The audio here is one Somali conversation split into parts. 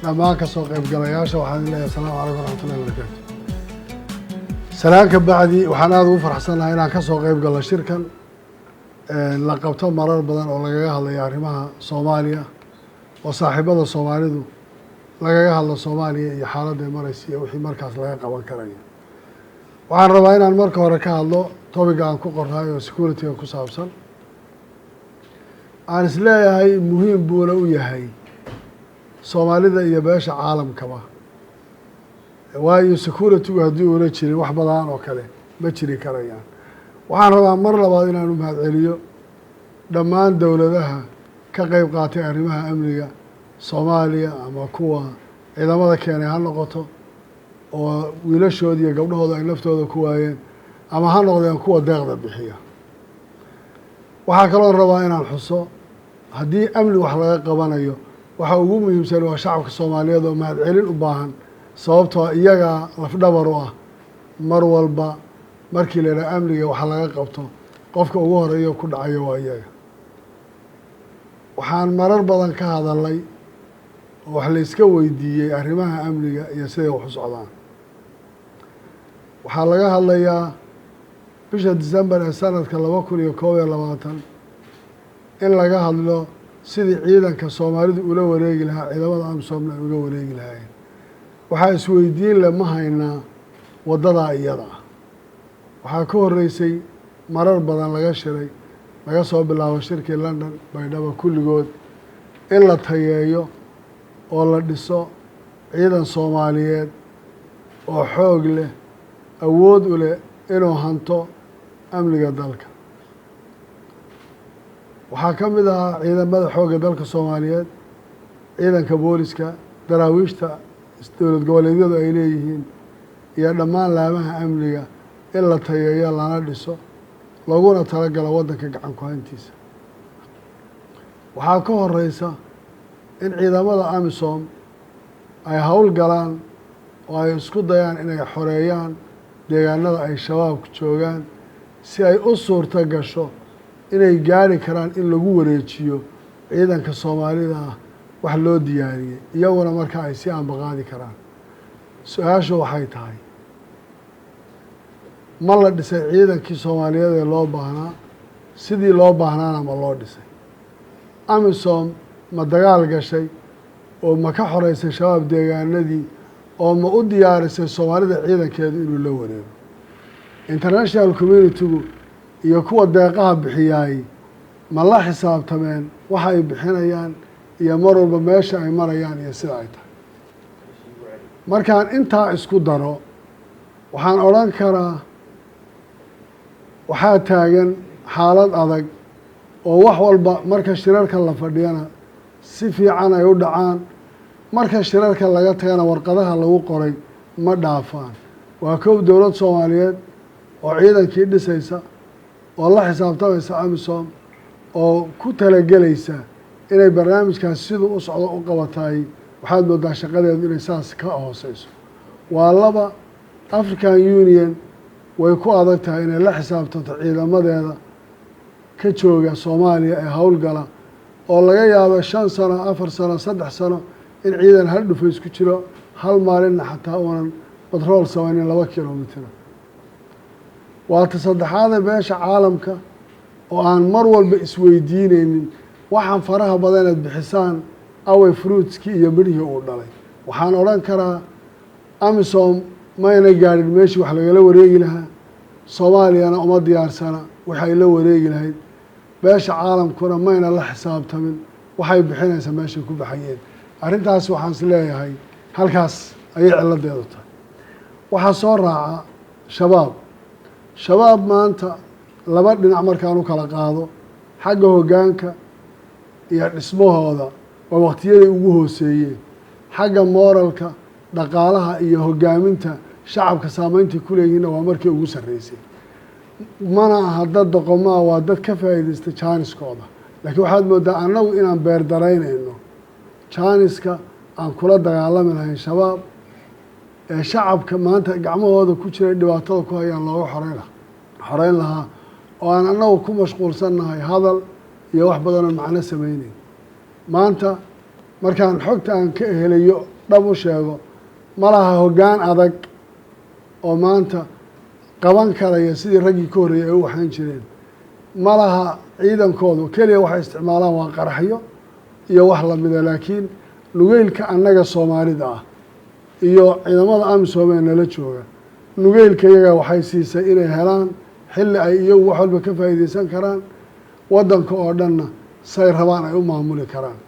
أما كسوق قبلاياشه وحنا الله السلام عليكم ورحمة الله وبركاته. سلام كبعدي وحنا ذو فرح سنة هنا كسوق قبلا شركة لقبته مرار بدن ولا جاه الله يعرفها صوماليا وصاحبه الصومالي ذو لا جاه الله صوماليا حالة مرسية وحي مركز لا قبل كريه. وعن ربعنا المركز وركاه الله طبق عن كوكر هاي وسكورتي وكسابسن. عن سلايا هاي مهم بولوية هاي. soomaalida iyo beesha caalamkaba waayo security hadii uu la jiray wax badan oo kale ma jiri karayaan waxaan rabaa mar labaad inaan u mahadceliyo dhammaan dawladaha ka qayb qaatay arrimaha amniga Soomaaliya ama kuwa ciidamada keenay ha noqoto oo wiilashooda iyo gabdhahooda ay naftooda ku waayeen ama ha noqdeen kuwa deeqda bixiya waxaa kaloo rabaa inaan xuso haddii amni wax laga qabanayo waxa ugu muhiimsan waa shacabka Soomaaliyeed oo mahadcelin u baahan sababtoo iyaga lafdhabar u ah mar walba markii la amniga waxa laga qabto qofka ugu horeeyo ku dhacayo waa iyaga waxaan marar badan ka hadalay oo wax la iska weydiiyay arrimaha amniga iyo sida wax u socdaan waxa laga hadlayaa bisha December ee sanadka 2021 in laga hadlo sidii ciidanka Soomaalidu ula wareegi lahaa ciidamada AMISOM ula wareegi lahaayeen waxa isweydiin lama haynaa wadada iyada waxa ka horeysay marar badan laga shiray laga soo bilaabo shirkii London baydhabo kulligood in la tayeeyo oo la dhiso ciidan Soomaaliyeed oo xoog leh awood u leh inuu hanto amniga dalka waxaa ka mid ah ciidamada xoogga dalka Soomaaliyeed ciidanka booliska daraawiishta dowlad goboleedyadu ay leeyihiin iyo dhammaan laamaha amniga in la tayeeyo lana dhiso laguna talagalo waddanka gacan ku hayntiisa waxaa ka horeysa in ciidamada AMISOM ay hawl galaan oo ay isku dayaan inay xoreeyaan deegaanada ay shabaabku joogaan si ay u suurta gasho inay gaari karaan in lagu wareejiyo ciidanka Soomaalida wax loo diyaariyay iyaguna marka ay si aan baqaadi karaan su'aashu waxay tahay ma la dhisay ciidankii Soomaaliyeed ee loo baahnaa sidii loo baahnaana ma loo dhisay AMISOM ma dagaal gashay oo ma ka xoreysay shabaab deegaanadii oo ma u diyaarisay Soomaalida ciidankeedu inuu la wareego international community iyo kuwa deeqaha bixiyay ma la xisaabtameen waxa ay bixinayaan iyo mar walba meesha ay marayaan iyo sida ay tahay markaan intaa isku daro waxaan oran karaa waxaa taagan xaalad adag oo wax walba marka shirarka la fadhiyana si fiican ay u dhacaan marka shirarka laga tagana warqadaha lagu qoray ma dhaafaan waa koob dowlad Soomaaliyeed oo ciidankii dhisaysa oo la xisaabtamaysa AMISOM oo ku talagelaysa inay barnaamijkaas sidoo u socdo u qabatay waxaad moodaa shaqadeedu inay saas ka hooseyso waa laba African Union way ku adag tahay inay la xisaabtanto ciidamadeeda ka jooga Soomaaliya ee hawlgala oo laga yaabo 5 sano 4 sano 3 sano in ciidan hal dhufay isku jiro hal maalin xataa oonan batrool samaynin 2 kiiloomitir waa tasaddexaad beesha caalamka oo aan mar walba isweydiinaynin waxaan faraha badan ee bixisaan away fruitski iyo midhii uu dhalay waxaan oran karaa AMISOM ma ayna gaarin meeshii wax laga wareegi lahaa Soomaaliyana uma diyaarsana waxay la wareegi lahayd beesha caalamkuna ma ayna la xisaabtamin waxay bixinaysaa meesha ku baxayeen arrintaas waxaan is leeyahay halkaas ayay ciladeedu tahay waxa soo raaca shabaab maanta laba dhinac markaan u kala qaado xagga hoggaanka iyo dhismahooda waa waqtiyadii ugu hooseeyeen xagga moralka dhaqaalaha iyo hoggaaminta shacabka saameyntii ku leeyihiinna waa markii ugu sarreysay mana aha dad doqomaa waa dad ka faa'iidaysta jaaniskooda laakiin waxaad moodaa annagu inaan beerdaraynayno jaaniska aan kula dagaalami lahayn shabaab ee shacabka maanta gacmahooda ku jiray dhibaatada ku hayaan looga xoreyn lahaa oo aan annagu ku mashquulsannahay hadal iyo wax badanoo macno samaynayn maanta markaan xogta aan ka helayo dhab u sheego ma laha hoggaan adag oo maanta qaban karaya sidii raggii ka horreeyay ay u waxaan jireen ma laha ciidankoodu keliya waxay isticmaalaan waa qaraxyo iyo wax lamida laakiin nugeylka annaga soomaalida ah iyo ciidamada amisom ee nala jooga nugeylka iyaga waxay siisay inay helaan xilli ay iyagu wax walba ka faa'iideysan karaan waddanka oo dhanna say rabaan ay u maamuli karaan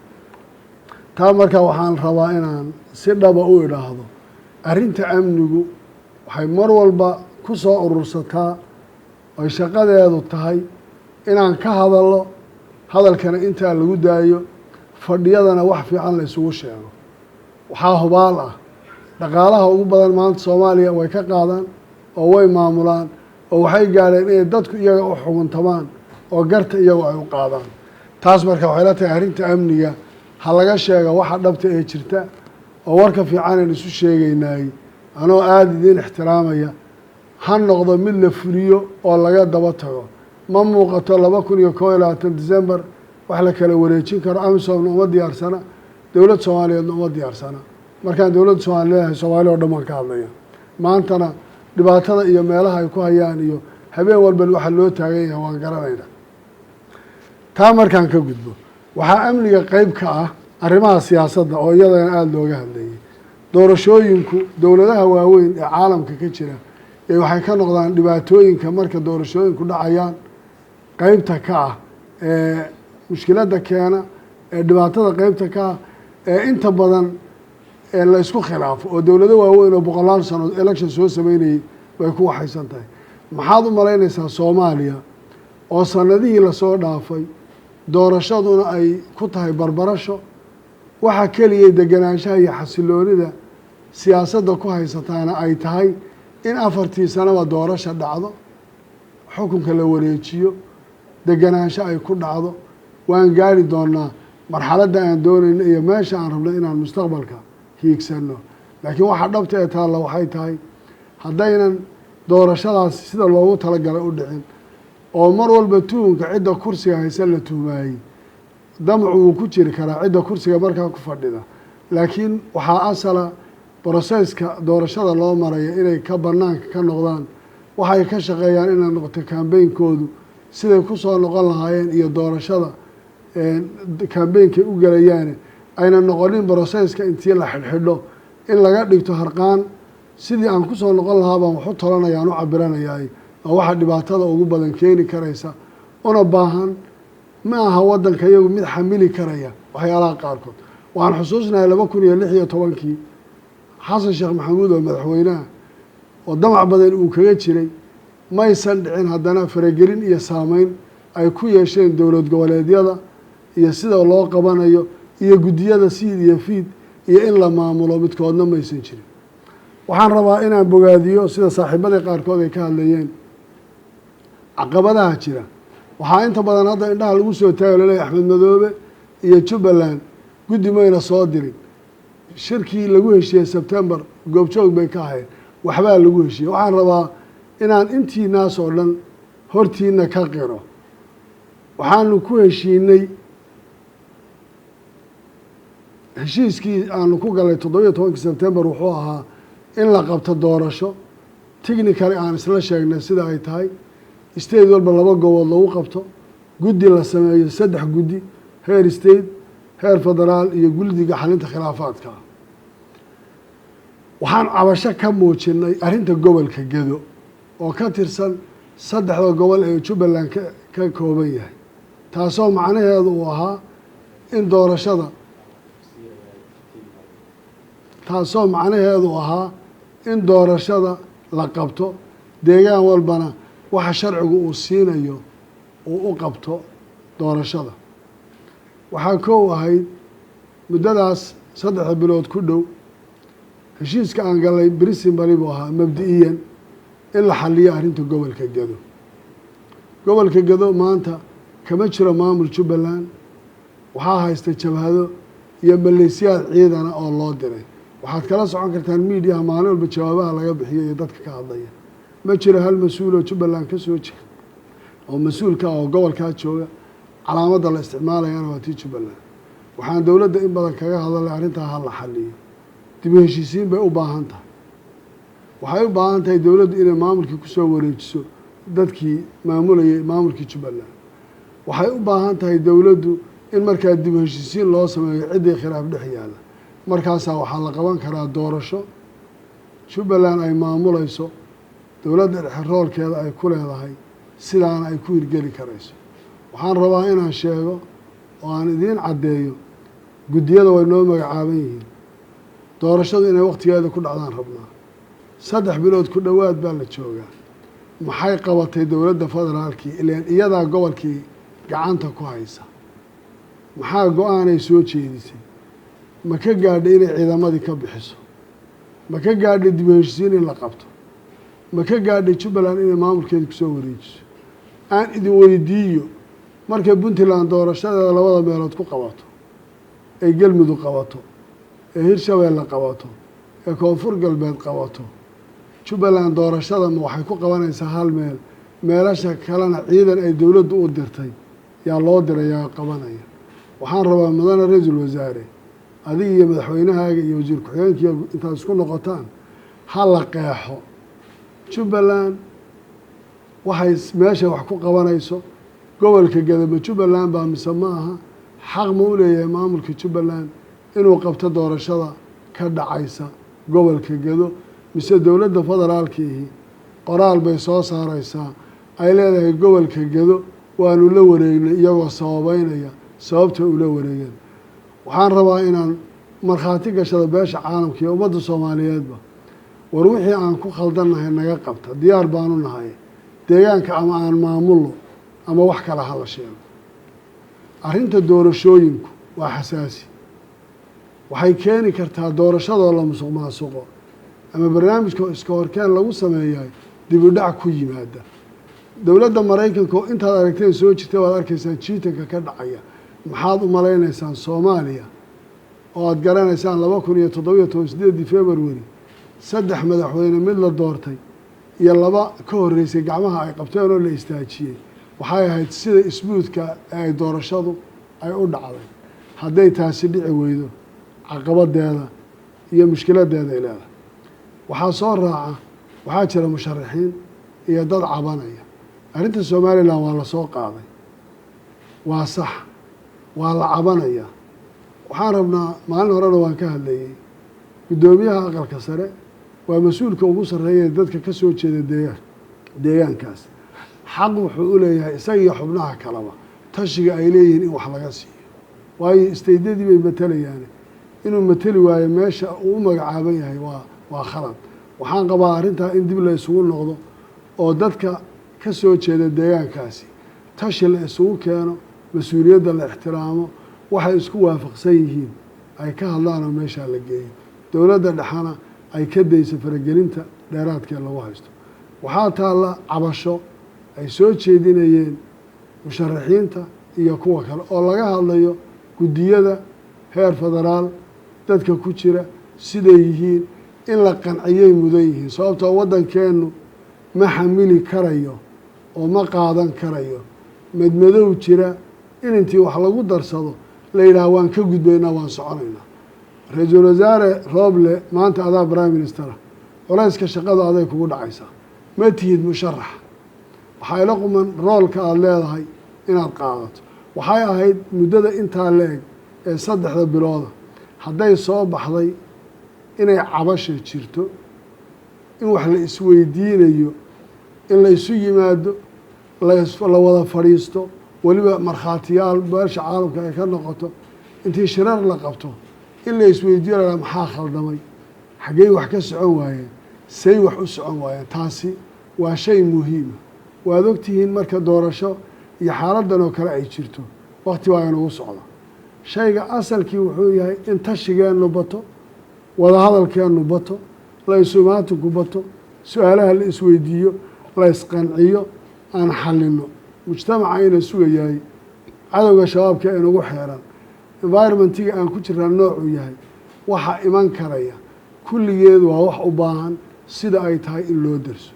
taa markaa waxaan rabaa inaan si dhaba u idhaahdo arrinta amnigu waxay mar walba ku soo urursataa oy shaqadeedu tahay inaan ka hadalno hadalkana intaa lagu daayo fadhiyadana wax fiican la isugu sheego waxaa hubaal ah dhaqaalaha ugu badan maanta soomaaliya way ka qaadaan oo way maamulaan oo waxay gaadheen inay dadku iyaga u xuguntamaan oo garta iyagu ay u qaadaan taas marka waxay la tahay arrinta amniga ha laga sheega waxa dhabta ee jirta oo warka fiicanan isu sheegaynaay anoo aada idiin ixtiraamaya ha noqdo mid la fuliyo oo laga daba tago ma muuqato 2021 December wax la kala wareejin karo amisomna uma diyaarsana dowlad soomaaliyeedna uma diyaarsana markaan dowladda soomaaliyeed soomaaliya oo dhan ka hadlaya maantana dhibaatada iyo meelaha ay ku hayaan iyo habeen walba waxa loo taagan yahay waan garanayna taa markaan ka gudbo waxaa amniga qayb ka ah arrimaha siyaasadda oo iyadana aada looga hadlayay doorashooyinku dowladaha waaweyn ee caalamka ka jira ee waxay ka noqdaan dhibaatooyinka marka doorashooyinku dhacayaan qaybta ka ah ee mushkiladda keena ee dhibaatada qaybta ka ah ee inta badan ee la isku khilaafo oo dowlado waaweyn oo boqolaal sano election soo sameynayay way ku waxaysan tahay maxaad u malaynaysaa Soomaaliya oo sanadihii lasoo dhaafay doorashaduna ay ku tahay barbarasho waxa keliya deganaanshaha iyo xasiloonida siyaasadda ku haysataana ay tahay in 4 sanaba doorasho dhacdo xukunka la wareejiyo deganaansho ay ku dhacdo waan gaari doonaa marxaladda aan doonayno iyo meesha aan rabno inaan mustaqbalka hiigsano laakiin waxa dhabta ee taalla waxay tahay haddaynan doorashadaas sida loogu talagalay u dhicin oo mar walba tuunka cidda kursiga haysan la tuumaayey damcu wuu ku jiri karaa cidda kursiga markaa ku fadhida laakiin waxaa asala broseska doorashada loo maraya inay ka banaanka ka noqdaan waxay ka shaqeeyaan inay noqoto kambeynkoodu siday ku soo noqon lahaayeen iyo doorashada kambeynkay u galayaane ayna noqonin broseska intii la xidhxidho in laga dhigto harqaan sidii aan ku soo noqon lahaa baan waxu talanaya aan u cabiranayaay oo waxa dhibaatada ugu badan keeni karaysa una baahan ma aha waddanka iyagu mid xamili karaya waxyaalaha qaarkood waxaan xusuusnahay 2016 xasan sheekh maxamuud oo madaxweynaha oo damac badan uu kaga jiray maysan dhicin haddana faragelin iyo saameyn ay ku yeesheen dowlad goboleedyada iyo sida loo qabanayo iyo guddiyada siid iyo fiid iyo in la maamulo midkoodna maysan jirin waxaan rabaa inaan bogaadiyo sida saaxiibadii qaarkood ay ka hadlayeen caqabadaha jira waxaa inta badan hadda indhaha lagu soo taagayo laleeyahay Axmed Madoobe iyo Jubbaland guddi mayna soo dirin shirkii lagu heshiiyey September goobjoog bay ka ahayd waxbaa lagu heshiiyey waxaan rabaa inaan intii naas oo dhan hortiina ka qiro waxaanu ku heshiinay heshiiskii aanu ku galay 17 September wuxuu ahaa in la qabto doorasho technically aan isla sheegnay sida ay tahay state walba 2 gobood lagu qabto guddi la sameeyo 3 guddi heer state heer federaal iyo guddiga xalinta khilaafaadka waxaan cabasho ka muujinay arrinta gobolka Gedo oo ka tirsan 3 gobol ee Jubbaland ka kooban yahay taasoo macnaheedu uu ahaa in doorashada la qabto deegaan walbana waxa sharcigu uu siinayo uu u qabto doorashada waxaa koow ahayd muddadaas 3 bilood ku dhow heshiiska aan galay principally buu ahaa mabdi'iyan in la xaliyo arrinta gobolka Gedo gobolka Gedo maanta kama jiro maamul Jubbaland waxaa haysta jabhado iyo maleesiyaad ciidana oo loo diray waxaad kala socon kartaan media maalin walba jawaabaha laga bixiyo iyo dadka ka hadlaya ma jiro hal mas'uul oo Jubbaland ka soo jeeda oo mas'uulka oo gobolka jooga calaamadda la isticmaalayana waa tii Jubbaland waxaan dowladda in badan kaga hadalay arrintaa ha la xaliyo dib u heshiisiin bay u baahan tahay waxay u baahan tahay dowladdu inay maamulkii kusoo wareejiso dadkii maamulayay maamulkii Jubbaland waxay u baahan tahay dowladdu in markaa dib u heshiisiin loo sameeyo ciddii khilaaf dhex yaala markaasaa waxaa la qaban karaa doorasho Jubbaland ay maamulayso dowladda dhexe roolkeeda ay ku leedahay sidaana ay ku hirgeli karayso waxaan rabaa inaan sheego oo aan idiin caddeeyo guddiyada way noo magacaaban yihiin doorashadu inay waqtigeeda ku dhacdaan rabnaa 3 bilood ku dhowaad baa la joogaa maxay qabatay dowladda federaalkii ileen iyadaa gobolkii gacanta ku haysa maxaa go-aanay soo jeedisay ma ka gaadhay inay ciidamadii ka bixiso ma ka gaadhay dib u heshiisiin in la qabto ma ka gaadhay Jubbaland inay maamulkeeda kusoo wareejiso aan idin weydiiyo markay Puntland doorashadeeda 2 meelood ku qabato ay Galmudug qabato ee Hirshabeelle qabato ee Koonfur Galbeed qabato Jubbaland doorashada ma waxay ku qabanaysaa hal meel meelasha kalena ciidan ay dowladdu u dirtay yaa loo dirayaa qabanaya waxaan rabaa mudane ra'iisul wasaare adiga iyo madaxweynahaaga iyo wasiir ku-xigeenka intaad isku noqotaan ha la qeexo Jubbaland waxay meesha wax ku qabanayso gobolka Gadaba Jubbaland baa mise ma aha xaq ma u leeyahay maamulka Jubbaland inuu qabto doorashada ka dhacaysa gobolka Gado mise dowladda federaalkii qoraal bay soo saaraysaa ay leedahay gobolka Gado waanu la wareegnay iyagoo sababeynaya sababta uu la wareegeen waxaan rabaa inaan markhaati gashado beesha caalamka iyo ummadda Soomaaliyeedba war wixii aan ku khaldannahay naga qabta diyaar baanu nahay deegaanka ama aan maamulno ama wax kala hala sheego arrinta doorashooyinku waa xasaasi waxay keeni kartaa doorashadoo la musuqmaasuqo ama barnaamijka iska horkeen lagu sameeyay dib u dhac ku yimaada dowladda Mareykanka oo intaad aragteen soo jirtay waad arkaysaa jiitanka ka dhacaya maxaad u maleynaysaan Soomaaliya oo aad garanaysaan 2017 February 3 madaxweyne mid la doortay iyo 2 ka horeysay gacmaha ay qabteen oo la istaajiyay waxay ahayd sida isbuudka ay doorashadu ay u dhacday hadday taasi dhici weydo caqabadeeda iyo mushkiladeeda ilaa waxaa soo raaca waxaa jira musharaxiin iyo dad cabanaya arrinta Soomaaliland waa la soo qaaday waa sax waa la cabanaya waxaan rabnaa maalin horena waan ka hadlayay gudoomiyaha aqalka sare waa mas-uulka ugu sarreeya dadka ka soo jeeda deegaankaas xaq wuxuu u leeyahay isaga iyo xubnaha kaleba tashiga ay leeyihiin in wax laga siiyo waayo isteydadii bay matalayaan inuu matali waayo meesha uu u magacaaban yahay waa khalad waxaan qabaa arrintaa in dib la isugu noqdo oo dadka ka soo jeeda deegaankaasi tashi la isugu keeno mas-uuliyadda la ixtiraamo waxay isku waafaqsan yihiin ay ka hadlaan oo meeshaa la geeyo dowladda dhexana ay ka dayso faragelinta dheeraadkee lagu haysto waxaa taalla cabasho ay soo jeedinayeen musharaxiinta iyo kuwa kale oo laga hadlayo guddiyada heer federaal dadka ku jira siday yihiin in la qanciyay mudan yihiin sababtoo waddankeennu ma xamili karayo oo ma qaadan karayo madmadow jira in intii wax lagu darsado la yidhaah waan ka gudbaynaa waan soconaynaa ra-iisul wasaare Rooble maanta adaa prime minister culayska shaqada aday kugu dhacaysaa ma tihid musharax waxaa ila quman roolka aada leedahay inaad qaadato waxay ahayd muddada intaa la-eg ee 3 bilooda hadday soo baxday inay cabasha jirto in wax la isweydiinayo in la isu yimaado la wada fadhiisto weliba markhaatiyaal beesha caalamka ay ka noqoto intii shirar la qabto in la isweydiiyo maxaa khaldamay xaggey wax ka socon waayeen say wax u socon waayeen taasi waa shay muhiima waad ogtihiin marka doorasho iyo xaaladan oo kale ay jirto waqti waa inagu socda shayga asalkii wuxuu yahay in tashigeenu bato wada hadalkeenu bato la isumaatinku bato su-aalaha la isweydiiyo la isqanciyo aan xalino mujtamaca ina sugayahay cadowga shabaabka inagu xeeran environmentiga aan ku jiraa noocuu yahay waxa iman karaya kulligeed waa wax u baahan sida ay tahay in loo derso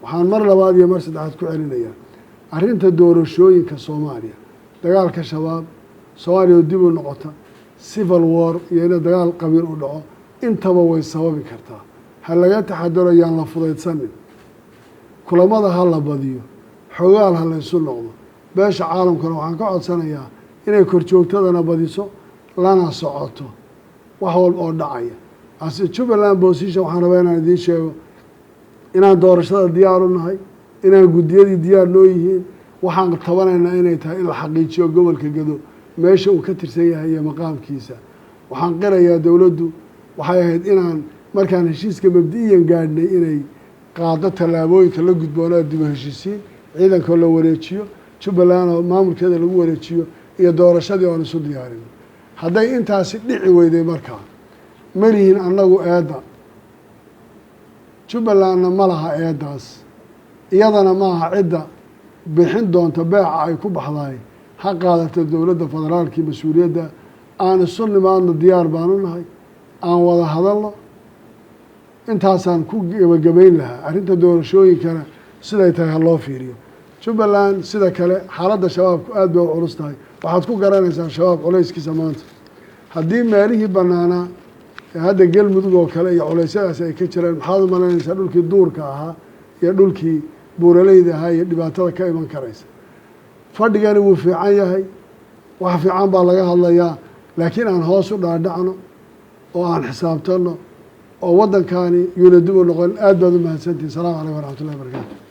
waxaan mar labaad iyo mar saddexaad ku celinayaa arrinta doorashooyinka Soomaaliya dagaalka shabaab Soomaaliya dib u noqota civil war iyo ina dagaal qabiil u dhaco intaba way sababi kartaa ha laga taxadaro yaan la fudaydsanin kulamada ha la badiyo xogaal ha la isu noqdo beesha caalamkana waxaan ka codsanayaa inay korjoogtadana badiso lana socoto wax walba oo dhacaya ase Jubbaland position waxaan rabaa inaan idiin sheego inaan doorashada diyaar u nahay inaan guddiyadii diyaar loo yihiin waxaan tabanaynaa inay tahay in la xaqiijiyo gobolka Gado meesha uu ka tirsan yahay iyo maqaamkiisa waxaan qirayaa dawladdu waxay ahayd inaan markaan heshiiska mabdi'iyan gaadhnay inay qaado tallaabooyinka la gudboonaa dib u heshiisiin ciidanka la wareejiyo Jubbaland oo maamulkeeda lagu wareejiyo iyo doorashadii oo isu diyaarin hadday intaasi dhici weyday markaa malihin annagu eedda Jubbalandna ma laha eeddaas iyadana ma aha cidda bixin doonta beeca ay ku baxdaay ha qaadata dowladda federaalkii mas-uuliyadda aan isu nimaadno diyaar baan u nahay aan wada hadalno intaasaan ku gebagabayn lahaa arrinta doorashooyinkana siday tahay ha loo fiiriyo Jubbaland sida kale xaaladda shabaabku aad bay u culus tahay waxaad ku garanaysaa shabaab culayskiisa maanta haddii meelihii bannaanaa ee hadda galmudug oo kale iyo culeysyadaasi ay ka jiraan maxaad u malaynaysaa dhulkii duurka ahaa iyo dhulkii buuraleyda ahaa iyo dhibaatada ka iman karaysa fadhigani wuu fiican yahay wax fiican baa laga hadlayaa laakiin aan hoos u dhaadhacno oo aan xisaabtanno oo waddankani yuuna dib u noqon aad baad u mahadsantihin salaamu calaykum waraxmatullahi wabarakaatu